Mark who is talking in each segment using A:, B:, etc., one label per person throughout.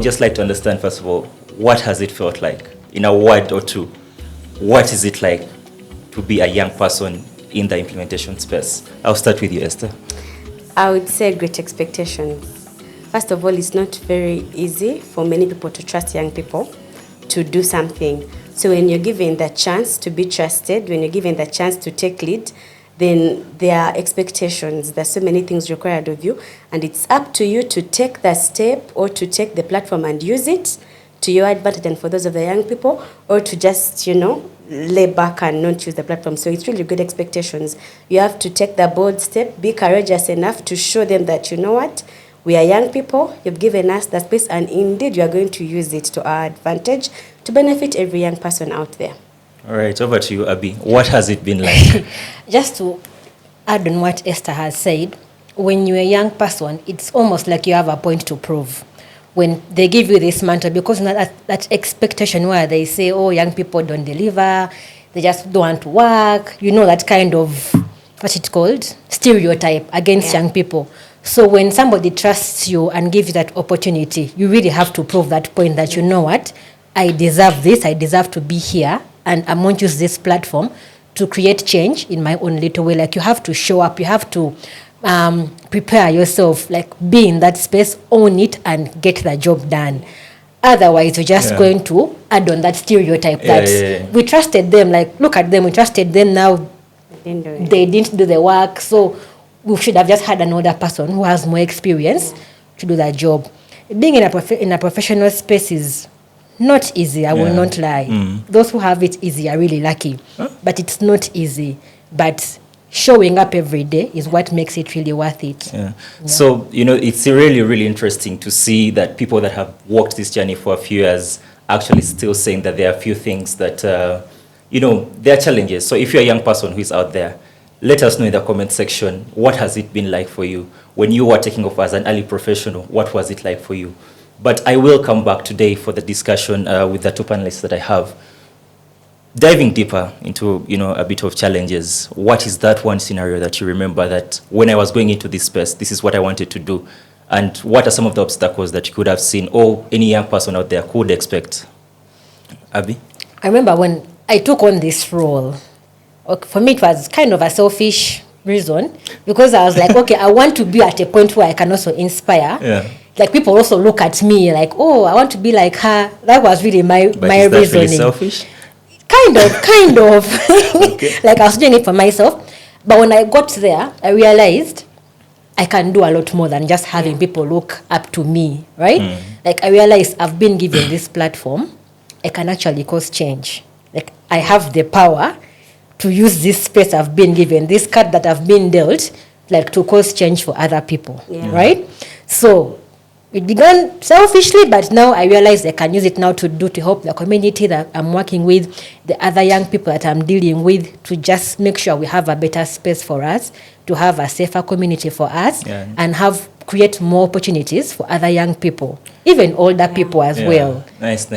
A: just like to understand, first of all, what has it felt like? In a word or two, what is it like to be a young person in the implementation space? I'll start with you, Esther.
B: I would say great expectations. First of all, it's not very easy for many people to trust young people to do something. So when you're given the chance to be trusted, when you're given the chance to take lead, then there are expectations. There's so many things required of you, and it's up to you to take the step or to take the platform and use it to your advantage and for those of the young people, or to just, lay back and not use the platform. So it's really good expectations. You have to take the bold step, be courageous enough to show them that, you know what, we are young people, you've given us the space, and indeed you are going to use it to our advantage to benefit every young person out there.
A: All right, over to you, Abby. What has it been like?
C: Just to add on what Esther has said, when you're a young person, it's almost like you have a point to prove. When they give you this mantle, because that expectation where they say, oh, young people don't deliver, they just don't want to work, that kind of, what's it called, stereotype against young people. So when somebody trusts you and gives you that opportunity, you really have to prove that point that, you know what, I deserve this, I deserve to be here, and I'm going to use this platform to create change in my own little way. Like, you have to show up, you have to prepare yourself, like be in that space, own it, and get the job done. Otherwise, you're just going to add on that stereotype that we trusted them, like, look at them, we trusted them, now they didn't do the work, so we should have just had another person who has more experience to do that job. Being in a professional space is not easy, I will not lie. Those who have it easy are really lucky, but it's not easy. But showing up every day is what makes it really worth it.
A: So, it's really, really interesting to see that people that have walked this journey for a few years actually still saying that there are a few things that, there are challenges. So if you're a young person who is out there, let us know in the comment section, what has it been like for you? When you were taking off as an early professional, what was it like for you? But I will come back today for the discussion with the two panelists that I have. Diving deeper into, a bit of challenges, what is that one scenario that you remember that when I was going into this space, this is what I wanted to do? And what are some of the obstacles that you could have seen or any young person out there could expect? Abby?
C: I remember when I took on this role, for me it was kind of a selfish reason, because I was like, okay, I want to be at a point where I can also inspire. Like, people also look at me like, oh, I want to be like her. That was really my
A: But
C: is
A: that
C: reasoning.
A: really selfish?
C: Kind of.
A: Okay.
C: Like, I was doing it for myself. But when I got there, I realized I can do a lot more than just having people look up to me, right? Like, I realized I've been given this platform. I can actually cause change. Like, I have the power to use this space I've been given, this card that I've been dealt, like, to cause change for other people, right? So it began selfishly, but now I realize I can use it now to help the community that I'm working with, the other young people that I'm dealing with, to just make sure we have a better space for us, to have a safer community for us, and create more opportunities for other young people, even older people as well.
A: Nice.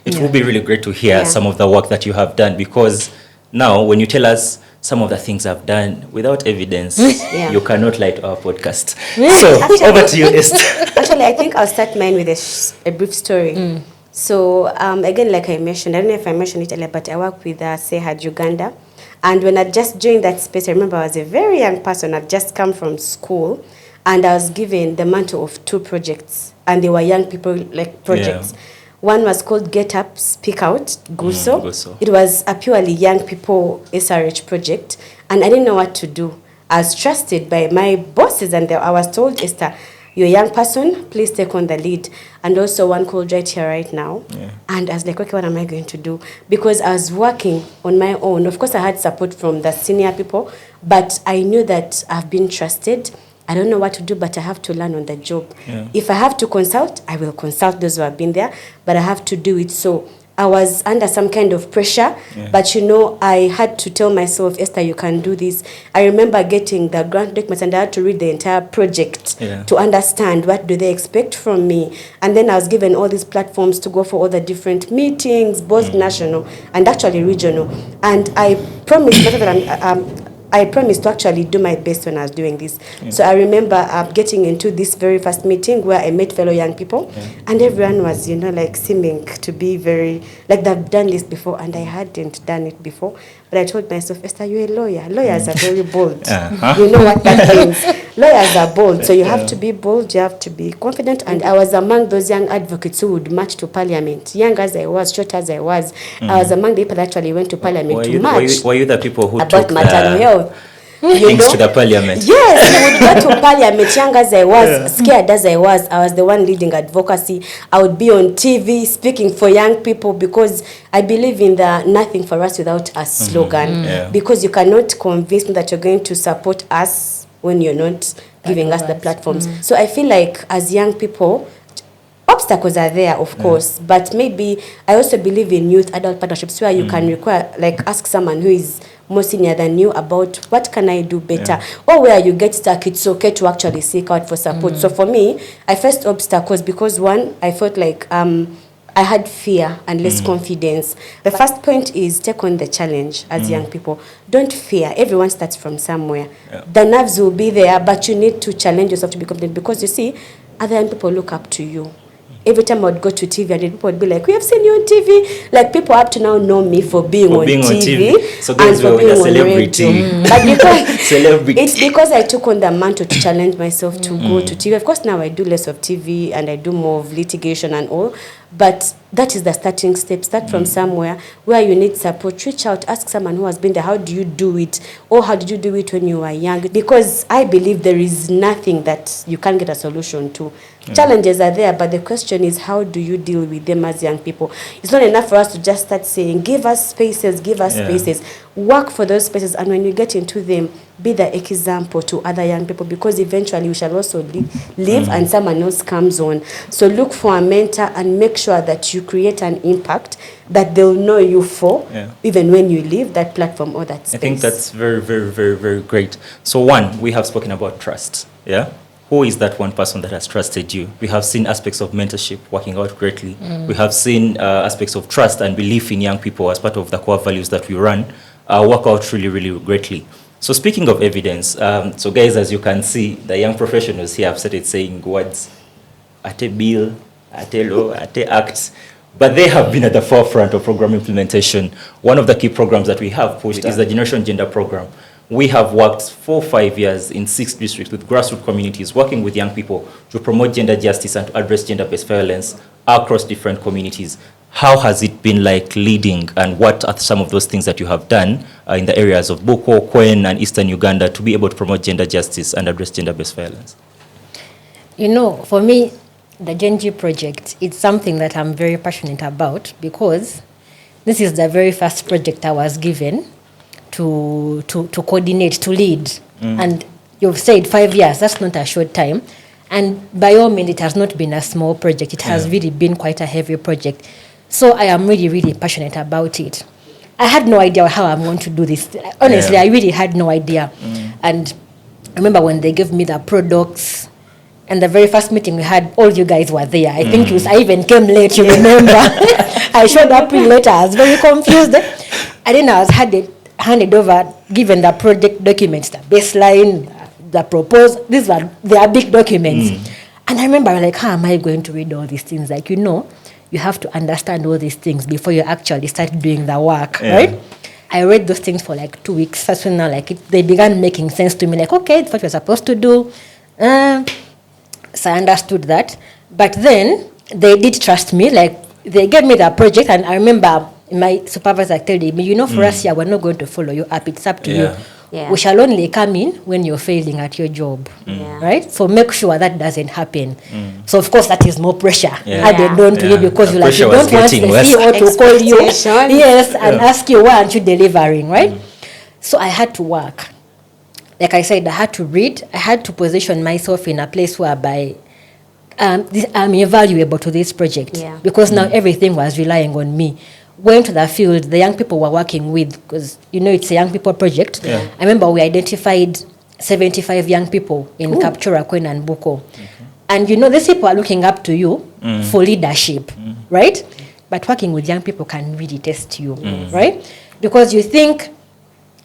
A: It would be really great to hear some of the work that you have done, because now when you tell us some of the things I've done without evidence, you cannot lie to our podcast. So, over to you, Esther.
B: Actually, I think I'll start mine with a brief story. So, again, like I mentioned, I don't know if I mentioned it earlier, but I work with Uganda. And when I just joined that space, I remember I was a very young person. I've just come from school, and I was given the mantle of 2 projects. And they were young people, like, projects. One was called Get Up, Speak Out, Guso. It was a purely young people SRH project, and I didn't know what to do. I was trusted by my bosses, and I was told, Esther, you're a young person, please take on the lead. And also one called Right Here, Right Now. And I was like, okay, what am I going to do? Because I was working on my own. Of course, I had support from the senior people, but I knew that I've been trusted. I don't know what to do, but I have to learn on the job. If I have to consult, I will consult those who have been there, but I have to do it. So I was under some kind of pressure, but I had to tell myself, Esther, you can do this. I remember getting the grant documents, and I had to read the entire project to understand what do they expect from me. And then I was given all these platforms to go for all the different meetings, both national and actually regional. And I promised myself that I promised to actually do my best when I was doing this. So I remember getting into this very first meeting where I met fellow young people, and everyone was, like seeming to be very, like they've done this before, and I hadn't done it before. But I told myself, Esther, you're a lawyer. Lawyers are very bold. You know what that means. Lawyers are bold, so you have to be bold, you have to be confident. And I was among those young advocates who would march to parliament. Young as I was, short as I was among the people that actually went to parliament to march.
A: Were you the people who
B: about
A: took
B: maternal health?
A: things to the parliament?
B: Yes, I would go to parliament, young as I was, scared as I was the one leading advocacy. I would be on TV speaking for young people because I believe in the nothing for us without us slogan. Because you cannot convince me that you're going to support us when you're not giving us the platforms. So I feel like as young people, obstacles are there, of course, but maybe I also believe in youth adult partnerships where you can require, like, ask someone who is more senior than you about what can I do better, or where you get stuck, it's okay to actually seek out for support. So for me, I faced obstacles because one, I felt like I had fear and less confidence. The first point is take on the challenge as young people. Don't fear. Everyone starts from somewhere. The nerves will be there, but you need to challenge yourself to be confident because you see, other young people look up to you. Every time I would go to TV and people would be like, we have seen you on TV. Like, people up to now know me for being on TV.
A: So guys,
B: and for being
A: a
B: on
A: celebrity.
B: radio. But because
A: Celebrity.
B: it's because I took on the mantle to challenge myself to go to TV. Of course, now I do less of TV and I do more of litigation and all. But that is the starting step. Start from somewhere where you need support. Reach out, ask someone who has been there, how do you do it? Or how did you do it when you were young? Because I believe there is nothing that you can't get a solution to. Challenges are there, but the question is, how do you deal with them as young people? It's not enough for us to just start saying, give us spaces, give us spaces. Work for those spaces, and when you get into them, be the example to other young people, because eventually we shall also live and someone else comes on. So look for a mentor and make sure that you create an impact that they'll know you for, even when you leave that platform or that space.
A: I think that's very, very, very, very great. So one, we have spoken about trust. Who is that one person that has trusted you? We have seen aspects of mentorship working out greatly. We have seen aspects of trust and belief in young people as part of the core values that we run work out really, really greatly. So speaking of evidence, so guys, as you can see, the young professionals here have started saying words, ate bill, ate law, ate acts, but they have been at the forefront of program implementation. One of the key programs that we have pushed is the Generation Gender Program. We have worked for 5 years in 6 districts with grassroots communities, working with young people to promote gender justice and to address gender-based violence across different communities. How has it been like leading, and what are some of those things that you have done in the areas of Buko, Kwen, and Eastern Uganda to be able to promote gender justice and address gender-based violence?
C: For me, the Gen G project, it's something that I'm very passionate about because this is the very first project I was given to coordinate, to lead. And you've said 5 years, that's not a short time. And by all means, it has not been a small project. It has really been quite a heavy project. So I am really, really passionate about it. I had no idea how I'm going to do this. Honestly, I really had no idea. And I remember when they gave me the products, and the very first meeting we had, all you guys were there. I think I even came late, you remember. I showed up pretty late. I was very confused. And then I was handed over, given the project documents, the baseline, the proposal. They are big documents. And I remember, like, how am I going to read all these things? Like, you have to understand all these things before you actually start doing the work, right? I read those things for like 2 weeks. First when they began making sense to me, like, okay, it's what you're supposed to do. So I understood that. But then they did trust me. Like, they gave me the project, and I remember my supervisor told me, for us here, we're not going to follow you up. It's up to you. We shall only come in when you're failing at your job, right? So make sure that doesn't happen. So of course that is more pressure added on to you, because you don't want the CEO to call you, and ask you, why aren't you delivering, right? So I had to work. Like I said, I had to read. I had to position myself in a place whereby I'm invaluable to this project, because now everything was relying on me. Went to the field, the young people were working with, because it's a young people project. I remember we identified 75 young people in Kapchora, Kwen, and Buko. And these people are looking up to you for leadership, right? But working with young people can really test you, right? Because you think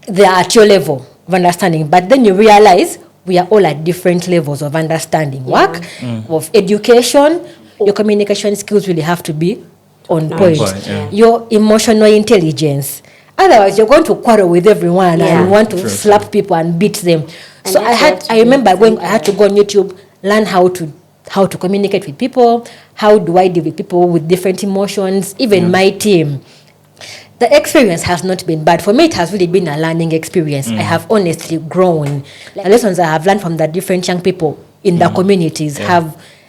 C: they are at your level, of understanding. But then you realize we are all at different levels of understanding. Work, of education, your communication skills really have to be on point. Your emotional intelligence. Otherwise, you're going to quarrel with everyone and want to slap people and beat them. And so I remember I had to go on YouTube, learn how to communicate with people, how do I deal with people with different emotions, even my team. The experience has not been bad. For me, it has really been a learning experience. I have honestly grown. The lessons I have learned from the different young people in the communities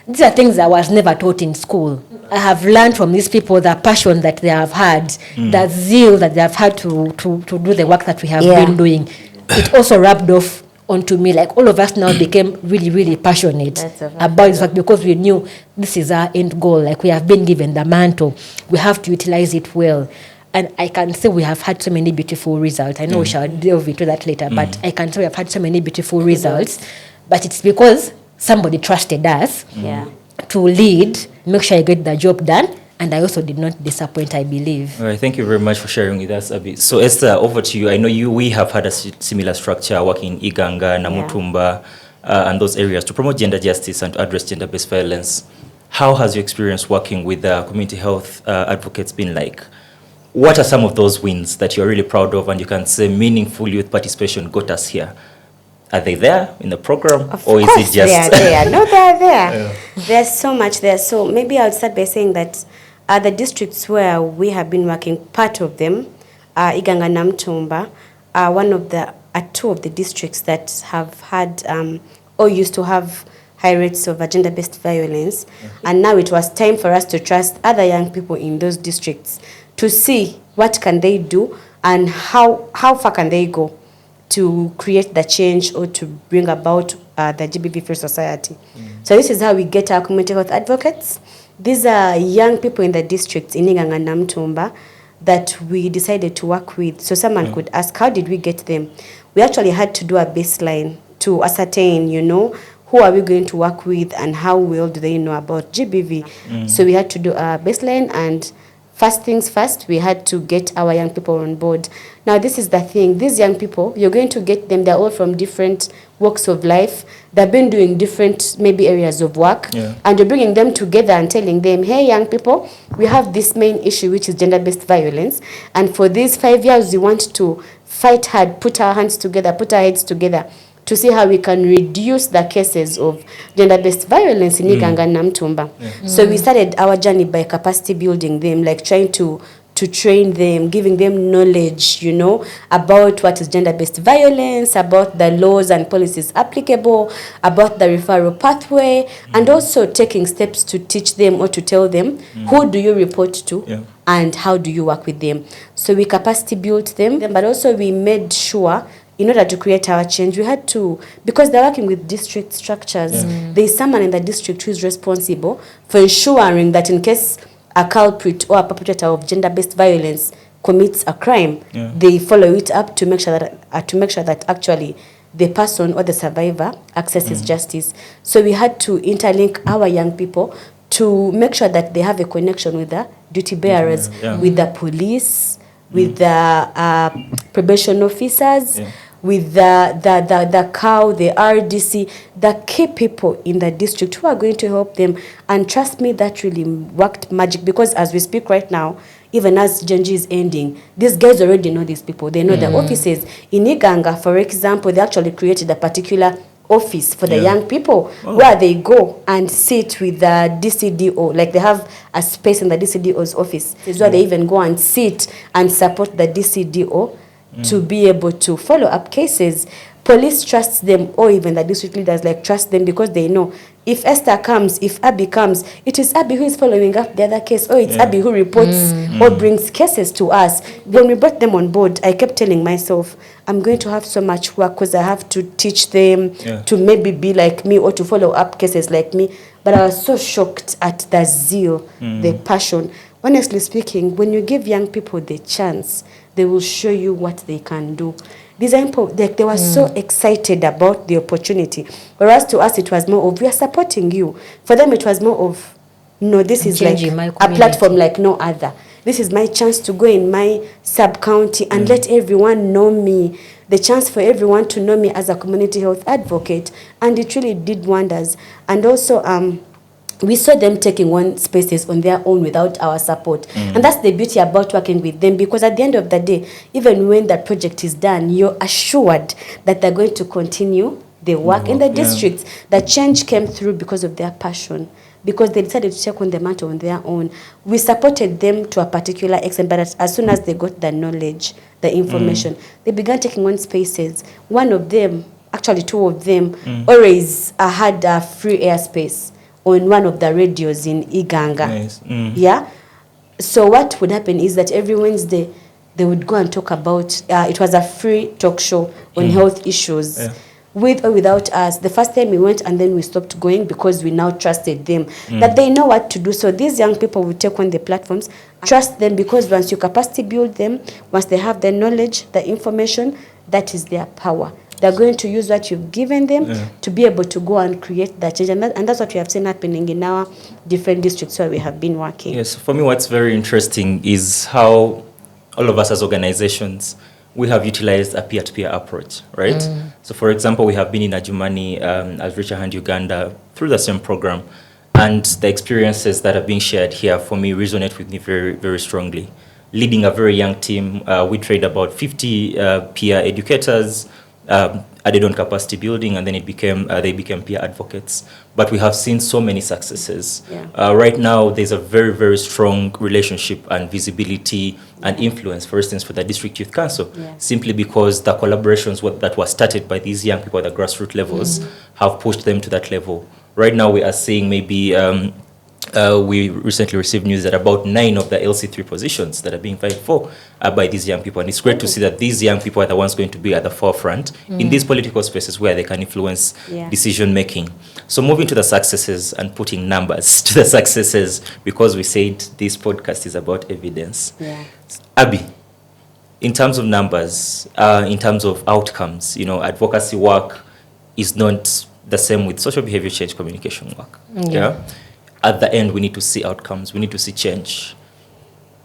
C: these are things that was never taught in school. I have learned from these people the passion that they have had, the zeal that they have had to do the work that we have been doing. It also rubbed off onto me. Like all of us now became really, really passionate about this work because we knew this is our end goal. Like we have been given the mantle. We have to utilize it well. And I can say we have had so many beautiful results. I know we shall delve into that later, but I can say we have had so many beautiful results. But it's because somebody trusted us to lead, make sure I get the job done, and I also did not disappoint, I believe.
A: All right, thank you very much for sharing with us a bit. So Esther, over to you. I know we have had a similar structure working in Iganga, Namutumba, and those areas to promote gender justice and to address gender-based violence. How has your experience working with community health advocates been like? What are some of those wins that you're really proud of and you can say meaningful youth participation got us here? Are they there in the program? Or is it just...
B: they are there. No, they are there. There's so much there. So maybe I'll start by saying that the districts where we have been working, part of them, Iganga, Namtumba, are two of the districts that have had or used to have high rates of gender-based violence. And now it was time for us to trust other young people in those districts to see what can they do and how far can they go to create the change or to bring about the GBV-free society. So this is how we get our community health advocates. These are young people in the districts in Iganga and Namtumba that we decided to work with. So someone could ask, how did we get them? We actually had to do a baseline to ascertain, who are we going to work with and how well do they know about GBV. So we had to do a baseline, and first things first, we had to get our young people on board. Now, this is the thing. These young people, you're going to get them. They're all from different walks of life. They've been doing different, maybe, areas of work. And you're bringing them together and telling them, hey, young people, we have this main issue, which is gender-based violence. And for these 5 years, we want to fight hard, put our hands together, put our heads together to see how we can reduce the cases of gender-based violence in Iganga and Namtumba. So we started our journey by capacity building them, like trying to train them, giving them knowledge, about what is gender-based violence, about the laws and policies applicable, about the referral pathway, and also taking steps to teach them or to tell them who do you report to and how do you work with them. So we capacity built them, but also we made sure in order to create our change, we had to, because they're working with district structures, there is someone in the district who is responsible for ensuring that in case a culprit or a perpetrator of gender-based violence commits a crime, they follow it up to make sure that actually the person or the survivor accesses justice. So we had to interlink our young people to make sure that they have a connection with the duty bearers, with the police, with the probation officers, with the COW, the RDC, the key people in the district who are going to help them. And trust me, that really worked magic, because as we speak right now, even as Genji is ending, these guys already know these people. They know the offices. In Iganga, for example, they actually created a particular office for the young people where they go and sit with the DCDO. Like they have a space in the DCDO's office. It's where they even go and sit and support the DCDO to be able to follow up cases. Police trusts them, or even the district leaders trust them, because they know if Esther comes, if Abby comes, it is Abby who is following up the other case, or it's Abby who reports or brings cases to us. When we brought them on board, I kept telling myself, I'm going to have so much work because I have to teach them to maybe be like me or to follow up cases like me. But I was so shocked at the zeal, the passion. Honestly speaking, when you give young people the chance, they will show you what they can do. These people, they were so excited about the opportunity. Whereas to us, it was more of, we are supporting you. For them, it was more of, no, this is like a platform like no other. This is my chance to go in my sub-county and let everyone know me. The chance for everyone to know me as a community health advocate. And it really did wonders. And also, we saw them taking on spaces on their own without our support. And that's the beauty about working with them, because at the end of the day, even when that project is done, you're assured that they're going to continue the work in the districts. The change came through because of their passion, because they decided to take on the matter on their own. We supported them to a particular extent, but as soon as they got the knowledge, the information, they began taking on spaces. One of them, actually two of them, always had a free airspace on one of the radios in Uganda.
A: Nice.
B: Yeah. So what would happen is that every Wednesday they would go and talk about, it was a free talk show on health issues.
A: Yeah.
B: With or without us. The first time we went and then we stopped going because we now trusted them, that they know what to do. So these young people will take on the platforms, trust them, because once you capacity build them, once they have the knowledge, the information, that is their power. They're going to use what you've given them to be able to go and create that change. And that's what we have seen happening in our different districts where we have been working.
A: Yes, for me what's very interesting is how all of us as organizations, we have utilized a peer-to-peer approach, right? So for example, we have been in Adjumani as Reach a Hand Uganda through the same program, and the experiences that are being shared here for me resonate with me very, very strongly. Leading a very young team, we trained about 50 peer educators, added on capacity building, and then they became peer advocates. But we have seen so many successes. Right now, there's a very, very strong relationship and visibility and influence, for instance, for the District Youth Council, simply because the collaborations that were started by these young people at the grassroots levels have pushed them to that level. Right now, we are seeing maybe we recently received news that about 9 of the LC3 positions that are being fighted for are by these young people. And it's great to see that these young people are the ones going to be at the forefront in these political spaces where they can influence decision making. So moving to the successes and putting numbers to the successes, because we said this podcast is about evidence. Abby, in terms of numbers, in terms of outcomes, advocacy work is not the same with social behavior change communication work. At the end, we need to see outcomes. We need to see change.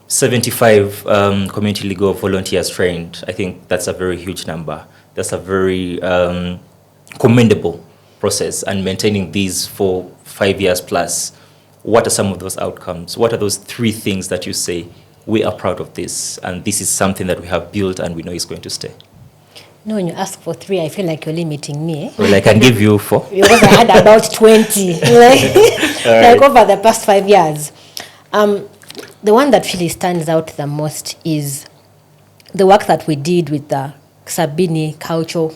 A: 75 community legal volunteers trained. I think that's a very huge number. That's a very commendable process. And maintaining these for 5 years plus, what are some of those outcomes? What are those 3 things that you say, we are proud of this, and this is something that we have built and we know is going to stay?
C: No, when you ask for 3, I feel like you're limiting me.
A: Well, I can give you 4.
C: Because I had about 20, like over the past 5 years. The one that really stands out the most is the work that we did with the Sabini Cultural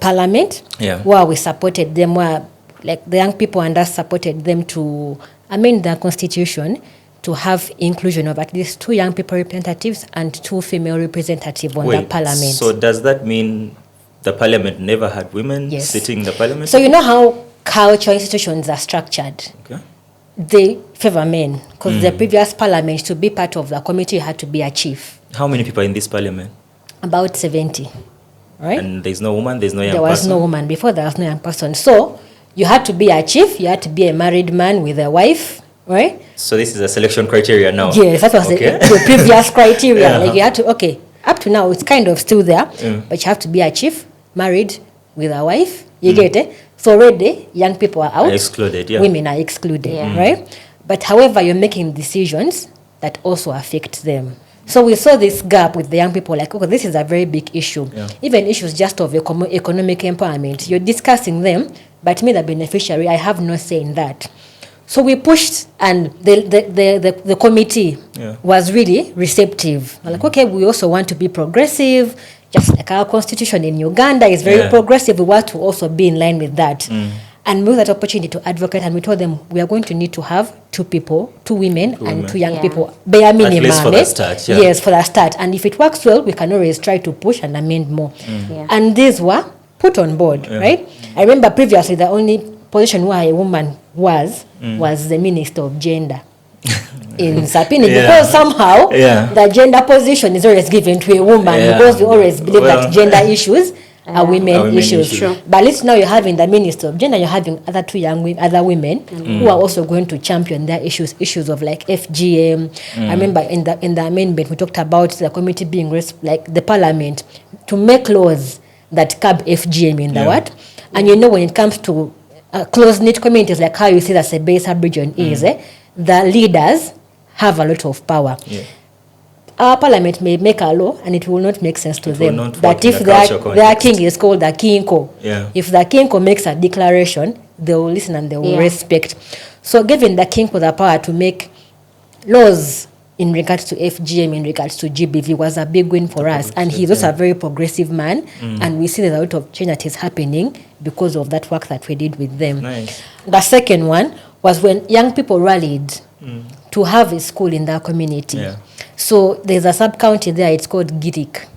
C: Parliament, where we supported them, where like the young people and us supported them to amend the constitution to have inclusion of at least 2 young people representatives and 2 female representatives on the parliament.
A: So does that mean the parliament never had women sitting in the parliament?
C: So you know how cultural institutions are structured? They favor men, because the previous parliament, to be part of the committee, you had to be a chief.
A: How many people in this parliament?
C: About 70, right?
A: And there's no woman, there's no young person?
C: There was no woman. Before, there was no young person. So you had to be a chief, you had to be a married man with a wife, right?
A: So this is a selection criteria now?
C: Yes, that was the previous criteria. Like you had to, up to now, it's kind of still there, but you have to be a chief, married with a wife. You get it? So already, young people are out.
A: Excluded,
C: Women are excluded, right? But however, you're making decisions that also affect them. So we saw this gap with the young people, like, this is a very big issue. Even issues just of economic empowerment. You're discussing them, but me, the beneficiary, I have no say in that. So we pushed, and the committee was really receptive. Like, we also want to be progressive, just like our constitution in Uganda is very progressive. We want to also be in line with that. And we had that opportunity to advocate, and we told them we are going to need to have 2 people, 2 women, and 2 young people, bare minimum.
A: At least for the start,
C: Yes, for the start. And if it works well, we can always try to push and amend more. And these were put on board, right? I remember previously the only position where a woman was the Minister of Gender in Sapini, because somehow the gender position is always given to a woman, because we always believe that gender issues a women issues.
B: Sure.
C: But at least now you're having the Minister of Gender, you're having other two other women who are also going to champion their issues of like FGM. I remember in the amendment we talked about the committee being like the parliament to make laws that curb FGM in the what. And you know, when it comes to close-knit communities, like how you see that the base sub-region is, the leaders have a lot of power. Yeah. Our parliament may make a law and it will not make sense to them. That if their king is called the Kinko, if the Kinko makes a declaration, they will listen and they will respect. So giving the Kinko the power to make laws in regards to FGM, in regards to GBV, was a big win for us. And he's also a very progressive man. And we see there's a lot of change that is happening because of that work that we did with them. Nice. The second one was when young people rallied to have a school in their community. Yeah. So there's a sub-county there, it's called Girik.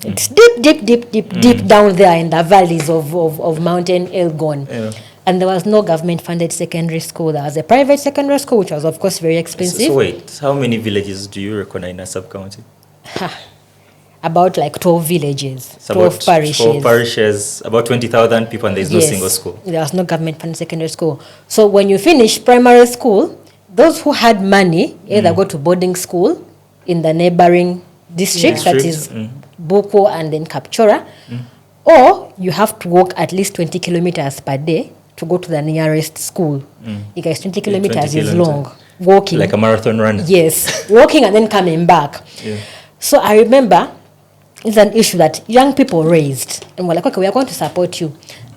C: It's deep down there in the valleys of Mountain Elgon. Yeah. And there was no government-funded secondary school. There was a private secondary school, which was, of course, very expensive.
A: So wait, how many villages do you reckon in a sub-county?
C: About like 12 villages, 12 parishes.
A: 12 parishes, about 20,000 people, and there's no single school.
C: There was no government-funded secondary school. So when you finish primary school, those who had money either go to boarding school in the neighboring districts, that is Boko and then Kapchora, or you have to walk at least 20 kilometers per day to go to the nearest school. Because 20 kilometers is long. Walking.
A: Like a marathon run.
C: Yes. Walking and then coming back. Yeah. So I remember it's an issue that young people raised. And we're like, okay, we are going to support you.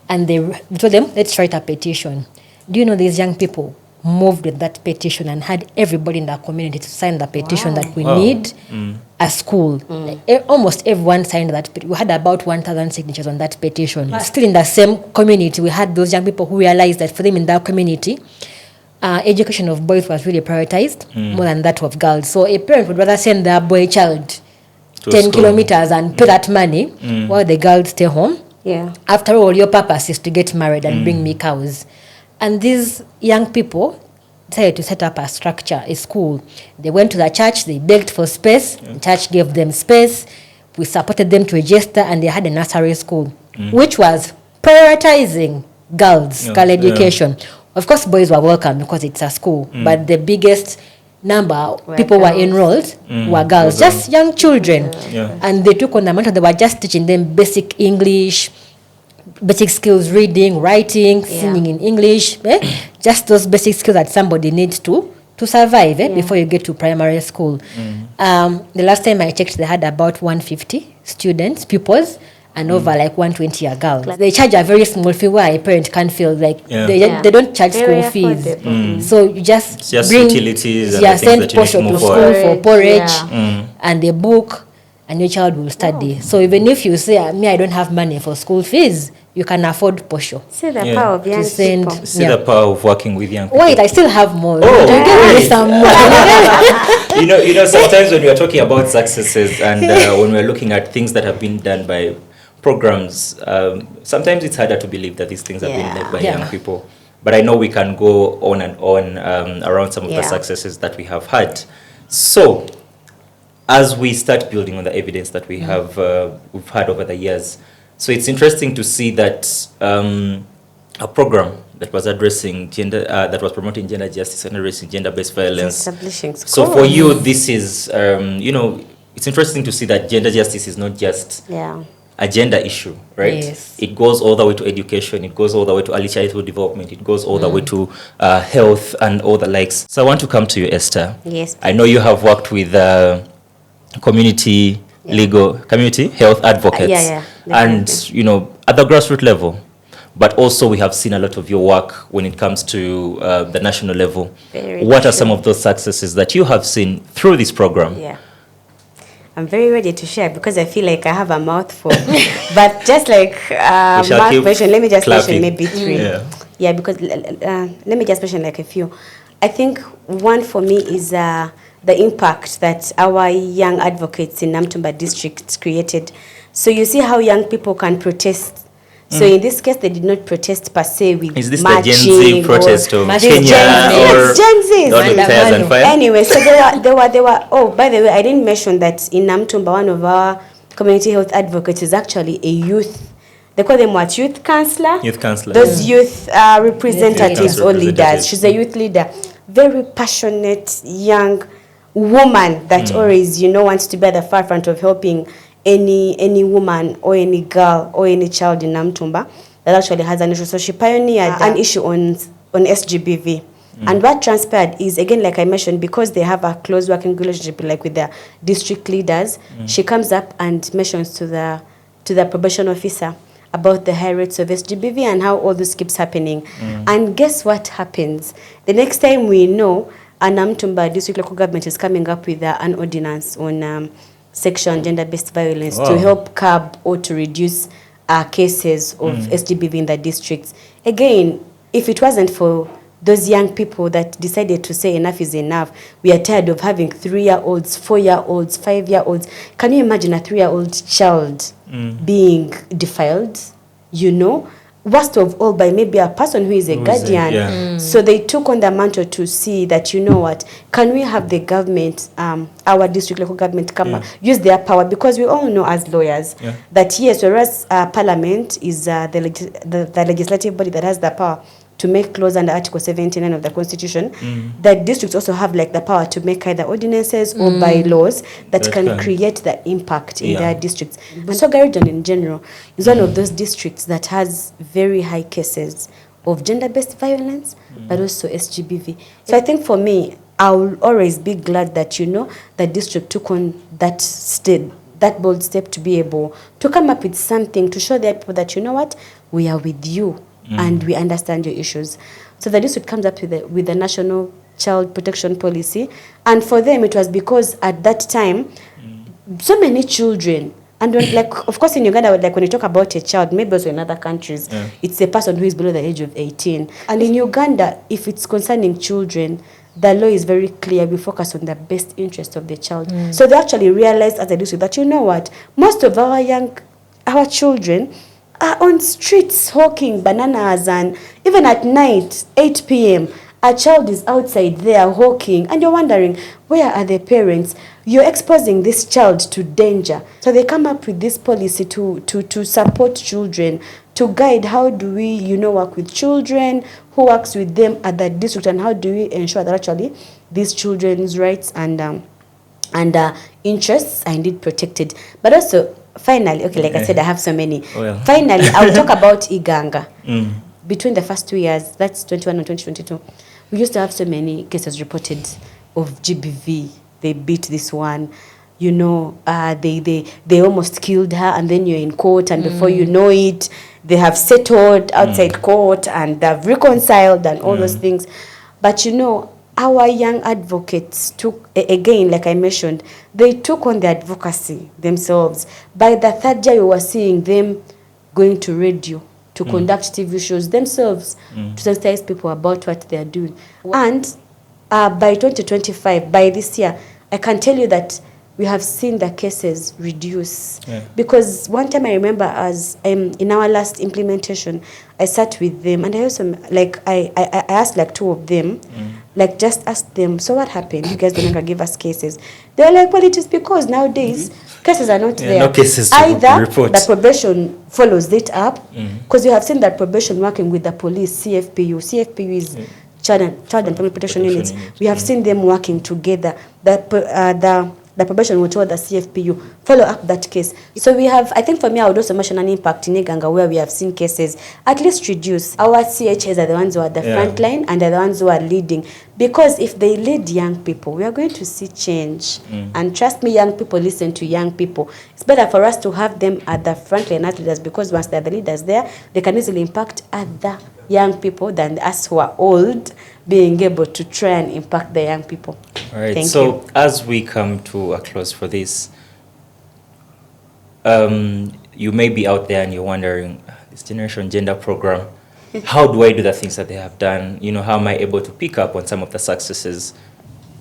C: And they told them, let's write a petition. Do you know these young people moved with that petition and had everybody in the community to sign the petition that we need a school. Almost everyone signed that. We had about 1,000 signatures on that petition. Still in the same community, we had those young people who realized that for them in that community, education of boys was really prioritized more than that of girls. So a parent would rather send their boy child 10 kilometers and pay that money while the girls stay home. Yeah. After all, your purpose is to get married and bring me cows. And these young people decided to set up a structure, a school. They went to the church, they begged for space, the church gave them space, we supported them to register, and they had a nursery school, which was prioritizing girls' girl education. Of course, boys were welcome because it's a school, but the biggest number people were enrolled were girls, just young children. And they took on the matter, they were just teaching them basic English, basic skills, reading, writing, singing in English, just those basic skills that somebody needs to survive before you get to primary school. The last time I checked, they had about 150 pupils, and over like 120 are girls. They charge a very small fee where a parent can't feel like they don't charge school fees. So you just bring
A: utilities and
C: send portion to school for porridge and a book, and your child will study. So even if you say, me, I don't have money for school fees, you can afford Posho.
B: See the power of young people.
A: See the power of working with young people.
C: Wait, I still have more. Give me some more.
A: you know, sometimes when we are talking about successes and when we are looking at things that have been done by programs, sometimes it's harder to believe that these things have been led by young people. But I know we can go on and on around some of the successes that we have had. So, as we start building on the evidence that we have we've had over the years, so it's interesting to see that a program that was addressing gender, that was promoting gender justice and addressing gender-based violence.
B: Establishing schools.
A: So for you, this is, it's interesting to see that gender justice is not just a gender issue, right?
C: Yes.
A: It goes all the way to education. It goes all the way to early childhood development. It goes all the way to health and all the likes. So I want to come to you, Esther.
B: Yes.
A: I know you have worked with community health advocates and at the grassroots level, but also we have seen a lot of your work when it comes to the national level. What are some of those successes that you have seen through this program?
B: I'm very ready to share because I feel like I have a mouthful. But just like Mark mentioned, let me just mention maybe three. Because let me just mention like a few. I think one for me is the impact that our young advocates in Namtumba district created. So you see how young people can protest. So in this case, they did not protest per se with
A: Is this
B: marching
A: the Gen Z protest of Kenya?
B: Yes, Gen Z.
A: Fire?
B: Anyway, so they were. Oh, by the way, I didn't mention that in Namtumba, one of our community health advocates is actually a youth they call them what, youth counselor?
A: Youth counselor.
B: Those youth representatives or leaders.
A: Representatives.
B: She's a youth leader. Very passionate young woman that always, wants to be at the forefront of helping any woman or any girl or any child in Namtumba that actually has an issue. So she pioneered an issue on SGBV. And what transpired is, again, like I mentioned, because they have a close working relationship like with their district leaders, she comes up and mentions to the probation officer about the high rates of SGBV and how all this keeps happening. And guess what happens? The next time we know, Namtumba district local government is coming up with an ordinance on section gender-based violence to help curb or to reduce cases of SGBV in the districts. Again, if it wasn't for those young people that decided to say enough is enough, we are tired of having 3-year-olds, 4-year-olds, 5-year-olds. Can you imagine a 3-year-old child being defiled, worst of all by maybe a person who is a guardian? So they took on the mantle to see that, can we have the government, our district local government come use their power, because we all know as lawyers that yes, whereas parliament is the legislative body that has the power to make laws under Article 79 of the Constitution, that districts also have like the power to make either ordinances or bylaws that can create the impact in their districts. So Garridon in general is one of those districts that has very high cases of gender-based violence, but also SGBV. So I think for me, I will always be glad that, the district took on that bold step to be able to come up with something to show their people that, we are with you. And we understand your issues. So the district comes up with the National Child Protection Policy. And for them, it was because at that time, so many children, and of course in Uganda, when you talk about a child, maybe also in other countries, it's a person who is below the age of 18. And in Uganda, if it's concerning children, the law is very clear. We focus on the best interest of the child. So they actually realized as a district that, most of our children are on streets hawking bananas, and even at night, 8 p.m., a child is outside there hawking, and you're wondering, where are the parents? You're exposing this child to danger. So they come up with this policy to support children, to guide how do we, work with children, who works with them at the district, and how do we ensure that actually these children's rights and interests are indeed protected. But also, finally, like I said, I have so many. Finally, I'll talk about Iganga. Between the first 2 years, that's 21 and 2022, we used to have so many cases reported of GBV. They beat this one, they almost killed her, and then you're in court, and before you know it, they have settled outside court, and they've reconciled and all those things. But our young advocates took, again, like I mentioned, they took on the advocacy themselves. By the third year, we were seeing them going to radio to conduct TV shows themselves to sensitize people about what they are doing. And by 2025, by this year, I can tell you that we have seen the cases reduce. Because one time I remember as in our last implementation, I sat with them, and I also, I asked two of them, just asked them, so what happened? You guys don't longer give us cases. They were like, well, it is because nowadays cases are not there.
A: No cases to
B: either
A: report.
B: The probation follows it up, because you have seen that probation working with the police, CFPU. CFPU is Child and Family Protection Units. We have seen them working together. The probation will tell the CFPU, follow up that case. So we have, I think for me, I would also mention an impact in Iganga where we have seen cases at least reduce. Our CHAs are the ones who are at the front line, and they're the ones who are leading. Because if they lead young people, we are going to see change. And trust me, young people listen to young people. It's better for us to have them at the front line as leaders, because once they're the leaders there, they can easily impact other young people than us who are old, being able to try and impact the young people.
A: All right.
B: Thank
A: so
B: you.
A: As we come to a close for this, you may be out there and you're wondering, this Generation Gender program, how do I do the things that they have done? How am I able to pick up on some of the successes?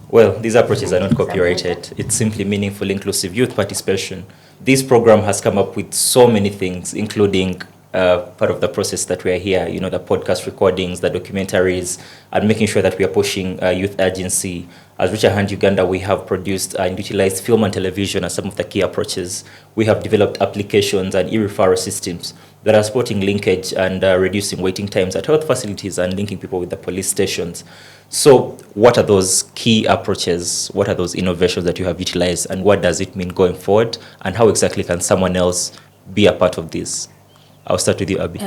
A: Well, these approaches are not copyrighted. It's simply meaningful, inclusive youth participation. This program has come up with so many things, including part of the process that we are here, the podcast recordings, the documentaries, and making sure that we are pushing youth urgency. As Reach a Hand Uganda, we have produced and utilized film and television as some of the key approaches. We have developed applications and e-referral systems. that are supporting linkage and reducing waiting times at health facilities and linking people with the police stations. So what are those key approaches? What are those innovations that you have utilized, and what does it mean going forward? And how exactly can someone else be a part of this? I'll start with you, Abby.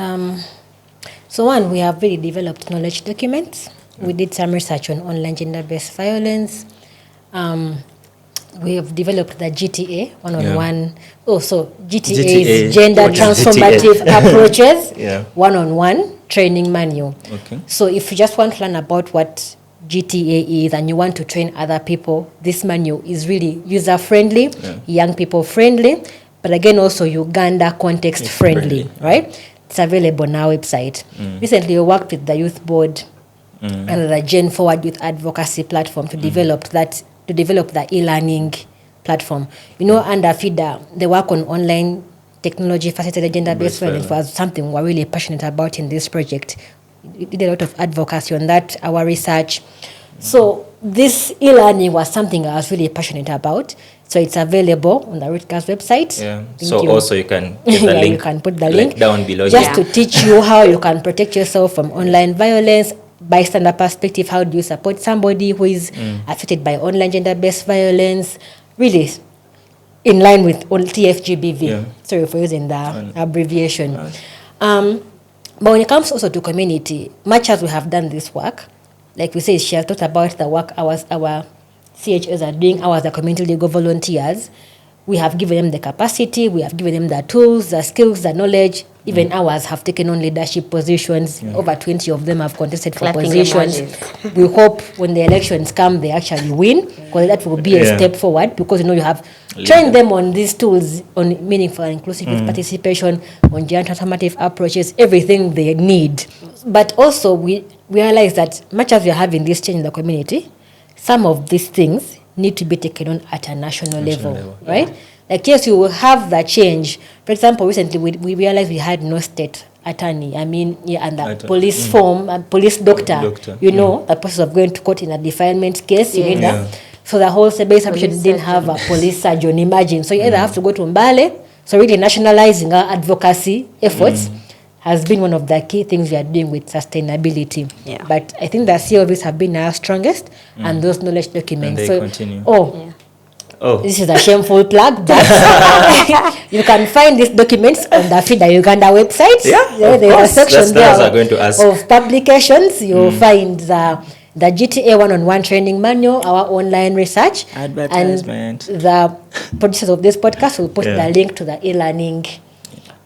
C: So one, we have really developed knowledge documents. We did some research on online gender-based violence. We have developed the GTA one-on-one. Oh, so GTA is gender transformative approaches, one-on-one training manual.
A: Okay.
C: So if you just want to learn about what GTA is and you want to train other people, this manual is really user-friendly, young people-friendly, but again also Uganda context-friendly, right? It's available on our website. Recently, we worked with the Youth Board and the Gen Forward Youth Advocacy platform to develop the e-learning platform. You know, under FIDA, they work on online technology facilitated gender-based violence was something we're really passionate about in this project. We did a lot of advocacy on that, our research. So this e-learning was something I was really passionate about. So it's available on the Rootcast website.
A: Yeah. So also you can get the link.
C: You can put the link
A: down below.
C: Just to teach you how you can protect yourself from online violence, bystander perspective, how do you support somebody who is affected by online gender-based violence, really in line with TFGBV. Sorry for using the abbreviation. But when it comes also to community, much as we have done this work, like we say, she has talked about the work our CHOs are doing, our the community legal volunteers. We have given them the capacity, we have given them the tools, the skills, the knowledge. Even ours have taken on leadership positions. Over 20 of them have contested for positions. We hope when the elections come, they actually win, because that will be a step forward, because you have trained them on these tools, on meaningful and inclusive participation, on gender transformative approaches, everything they need. But also we realize that much as we are having this change in the community, some of these things need to be taken on at a national level, right? Like, yes, you will have that change. For example, recently we realized we had no state attorney. And the police form, police doctor, the process of going to court in a defilement case, you need that. So the whole service didn't have a police surgeon, imagine. So you either have to go to Mbale. So really nationalizing our advocacy efforts has been one of the key things we are doing with sustainability. But I think the COVs have been our strongest, and those knowledge documents.
A: And they continue.
C: This is a shameful plug, but you can find these documents on the FIDA Uganda website. There are sections there of publications. You'll find the GTA one-on-one training manual, our online research,
A: advertisement,
C: and the producers of this podcast will put the link to the e-learning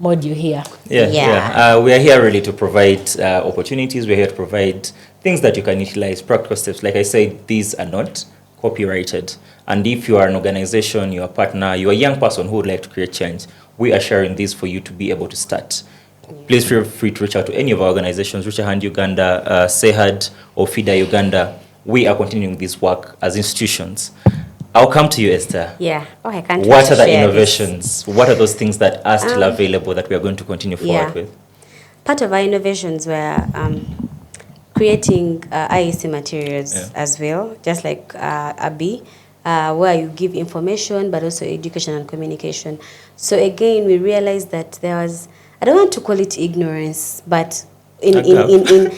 C: module here.
A: We are here really to provide opportunities. We're here to provide things that you can utilize, practical steps. Like I said, these are not copyrighted. And if you are an organization, you're a partner, you're a young person who would like to create change, we are sharing this for you to be able to start. Please feel free to reach out to any of our organizations, Reach a Hand Uganda, SEHAD, or FIDA Uganda. We are continuing this work as institutions. I'll come to you, Esther.
B: I can't.
A: What are the innovations? What are those things that are still available that we are going to continue forward with?
B: Part of our innovations were creating IEC materials as well, just like Abby, where you give information but also education and communication. So again, we realized that there was, I don't want to call it ignorance, but there's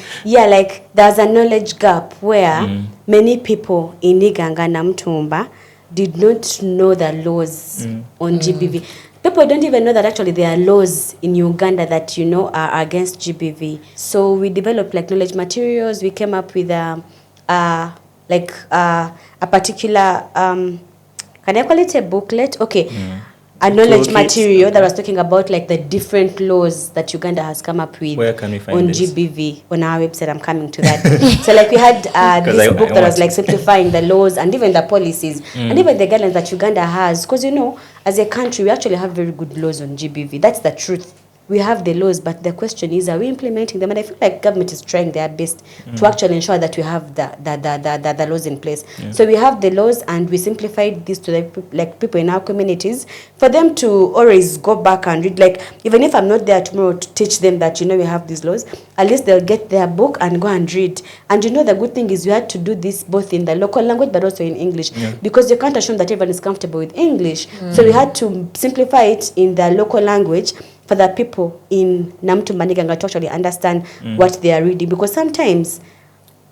B: a knowledge gap where many people in Iganga na Mtumba did not know the laws on GBV. People don't even know that actually there are laws in Uganda that are against GBV. So we developed knowledge materials. We came up with a particular can I call it a booklet? A knowledge material that was talking about the different laws that Uganda has come up with.
A: Where can we find
B: on
A: this?
B: GBV on our website? I'm coming to that. So we had this book that was simplifying the laws and even the policies and even the guidelines that Uganda has, because as a country we actually have very good laws on GBV. That's the truth. We have the laws, but the question is, are we implementing them? And I feel like government is trying their best to actually ensure that we have the laws in place. So we have the laws, and we simplified this to people in our communities for them to always go back and read. Even if I'm not there tomorrow to teach them that we have these laws, at least they'll get their book and go and read. And the good thing is we had to do this both in the local language but also in English, because you can't assume that everyone is comfortable with English. So we had to simplify it in the local language for the people in Namtumba Niganga to actually understand what they are reading. Because sometimes,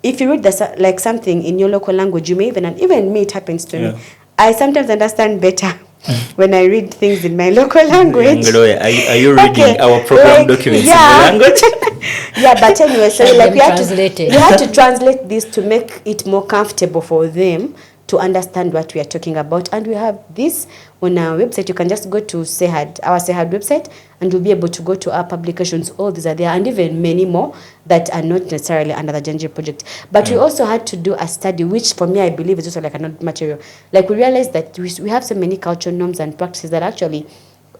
B: if you read like something in your local language, you may even me, it happens to me. I sometimes understand better when I read things in my local language.
A: Are you reading our program documents in your language?
B: Yeah, but anyway, so like we had to translate this to make it more comfortable for them to understand what we are talking about. And we have this on our website. You can just go to SEHAD, our SEHAD website, and you'll be able to go to our publications. All these are there, and even many more that are not necessarily under the Janji project. But we also had to do a study, which for me, I believe is also like another material. Like we realized that we have so many cultural norms and practices that are actually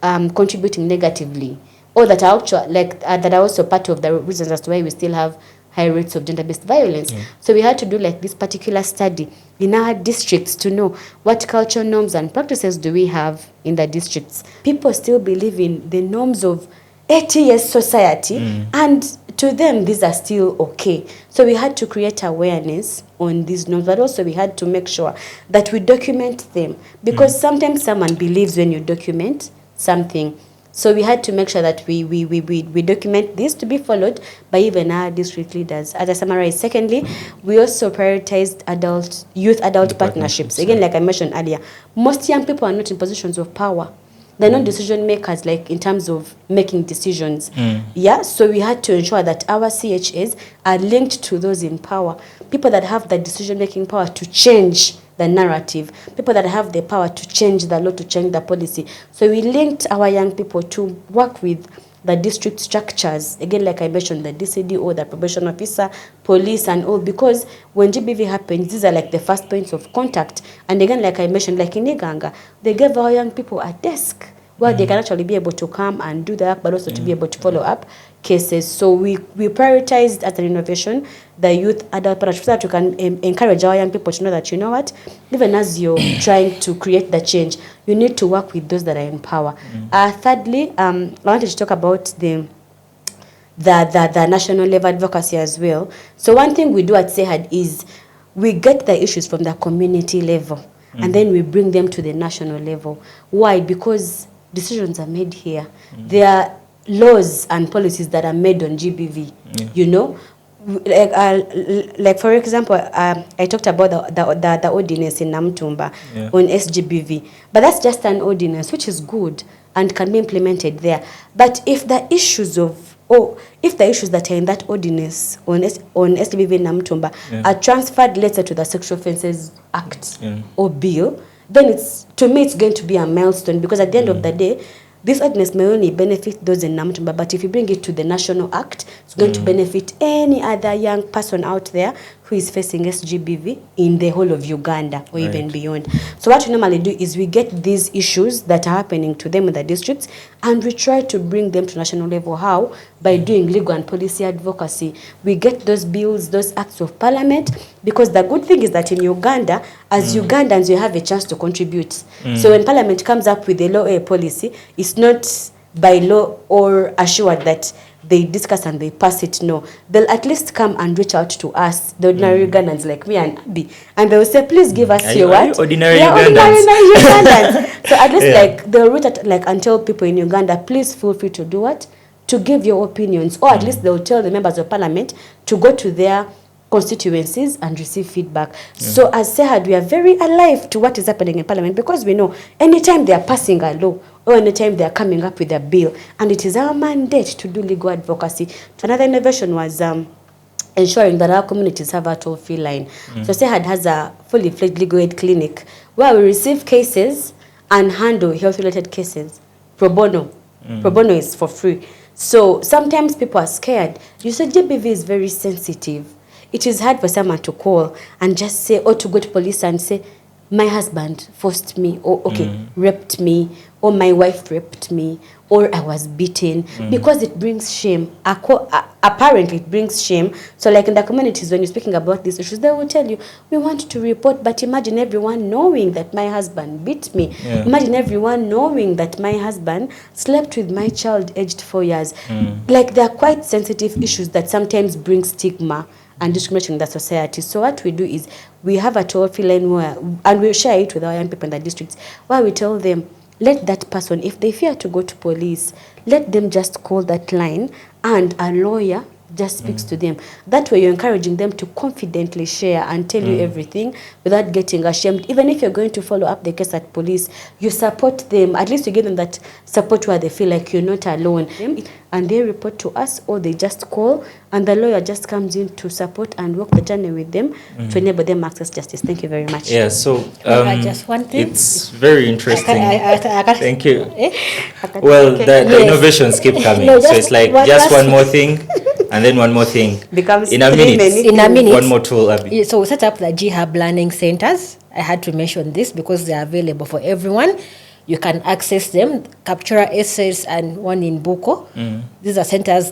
B: contributing negatively, or that are actually that are also part of the reasons as to why we still have high rates of gender-based violence. So we had to do like this particular study in our districts to know what cultural norms and practices do we have in the districts. People still believe in the norms of 80 years society, and to them these are still okay. So we had to create awareness on these norms, but also we had to make sure that we document them, because sometimes someone believes when you document something. So we had to make sure that we document this to be followed by even our district leaders. As I summarize, secondly, we also prioritized youth adult partnerships. Again, like I mentioned earlier, most young people are not in positions of power. They're not decision makers, like in terms of making decisions. Yeah, so we had to ensure that our CHAs are linked to those in power, people that have the decision making power to change the narrative, people that have the power to change the law, to change the policy. So we linked our young people to work with the district structures, again, like I mentioned, the DCDO, the probation officer, police, and all, because when GBV happens, these are like the first points of contact. And again, like I mentioned, like in Uganda, they gave our young people a desk where they can actually be able to come and do that, but also to be able to follow up cases. So we prioritized as an innovation the youth adult partnership, so that you can encourage our young people to know that, you know what, even as you're trying to create the change, you need to work with those that are in power. Thirdly, I wanted to talk about the national level advocacy as well. So one thing we do at SEHAD is we get the issues from the community level, and then we bring them to the national level. Why? Because decisions are made here. There are laws and policies that are made on GBV, you know. Like for example, I talked about the ordinance in Namtumba on SGBV, but that's just an ordinance which is good and can be implemented there. But if the issues that are in that ordinance on SGBV in Namtumba are transferred later to the Sexual Offences Act or bill, then to me it's going to be a milestone, because at the end of the day, this ordinance may only benefit those in Namtumba, but if you bring it to the National Act, it's going to benefit any other young person out there who is facing SGBV in the whole of Uganda or even beyond. So what we normally do is we get these issues that are happening to them in the districts, and we try to bring them to national level. How? By doing legal and policy advocacy. We get those bills, those acts of parliament, because the good thing is that in Uganda, as Ugandans, you have a chance to contribute. So when parliament comes up with a law or a policy, it's not by law or assured that they discuss and they pass it. No, they'll at least come and reach out to us, the ordinary Ugandans like me and Abby, and they'll say, please give us your what?
A: Ordinary
B: Ugandans. So at least like they'll reach out like and tell people in Uganda, please feel free to do what? To give your opinions, or at least they'll tell the members of parliament to go to their constituencies and receive feedback. So as SEHAD, we are very alive to what is happening in parliament, because we know anytime they are passing a law or anytime they are coming up with a bill, and it is our mandate to do legal advocacy. Another innovation was ensuring that our communities have a toll-free line. So SEHAD has a fully fledged legal aid clinic where we receive cases and handle health-related cases pro bono. Pro bono is for free. So sometimes people are scared. You say GBV is very sensitive. It is hard for someone to call and just say, or to go to police and say, my husband forced me, or raped me, or my wife raped me, or I was beaten, because it brings shame. Apparently it brings shame. So like in the communities, when you're speaking about these issues, they will tell you, we want to report, but imagine everyone knowing that my husband beat me. Imagine everyone knowing that my husband slept with my child aged 4 years. Like there are quite sensitive issues that sometimes bring stigma and discrimination in the society. So what we do is we have a toll-free line and we share it with our young people in the districts, where we tell them, let that person, if they fear to go to police, let them just call that line and a lawyer just speaks to them. That way you're encouraging them to confidently share and tell you everything without getting ashamed. Even if you're going to follow up the case at police, you support them. At least you give them that support where they feel like you're not alone. And they report to us, or they just call, and the lawyer just comes in to support and walk the journey with them to enable them access justice. Thank you very much.
A: Yeah, so
C: just one thing.
A: it's very interesting.
C: I
A: Thank you.
C: Eh?
A: Well, the
C: Yes.
A: innovations keep coming.
C: No,
A: So
C: just
A: it's like
C: one
A: just
C: last
A: one more thing, and then one more thing.
B: Becomes
A: in a
B: three
A: minute.
C: In a minute.
A: One more tool, Abby.
C: So we set up the G-Hub learning centers. I had to mention this because they are available for everyone. You can access them, Captura Essays and one in Buko. These are centers,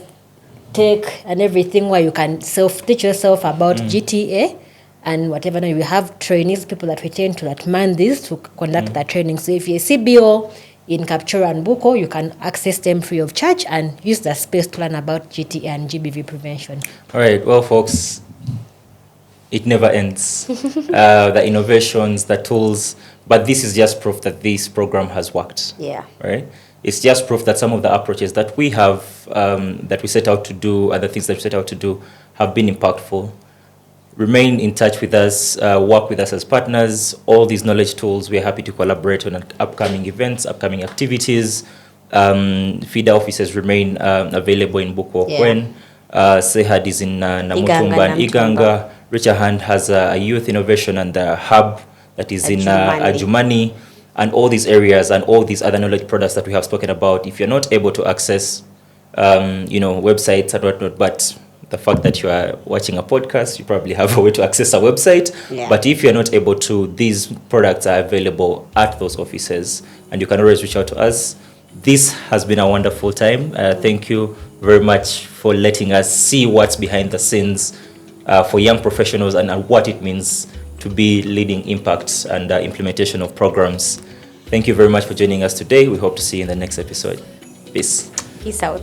C: tech and everything, where you can teach yourself about GTA and whatever. Now we have trainees, people that return to that man this to conduct that training. So if you're a CBO in Captura and Buko, you can access them free of charge and use the space to learn about GTA and GBV prevention.
A: All right, well, folks, it never ends. The innovations, the tools, but this is just proof that this program has worked.
B: Yeah.
A: Right? It's just proof that some of the approaches that we have, that we set out to do, other things that we set out to do, have been impactful. Remain in touch with us, work with us as partners. All these knowledge tools, we're happy to collaborate on upcoming events, upcoming activities. Feeder offices remain available in Buko.
B: Yeah.
A: When Sehad is in Namutumba and Iganga. Richer Hand has a youth innovation and a hub that is in Ajumani, and all these areas and all these other knowledge products that we have spoken about. If you're not able to access, websites and whatnot, but the fact that you are watching a podcast, you probably have a way to access a website.
B: Yeah.
A: But if you're not able to, these products are available at those offices, and you can always reach out to us. This has been a wonderful time. Thank you very much for letting us see what's behind the scenes for young professionals and what it means to be leading impact and implementation of programs. Thank you very much for joining us today. We hope to see you in the next episode. Peace.
B: Peace out.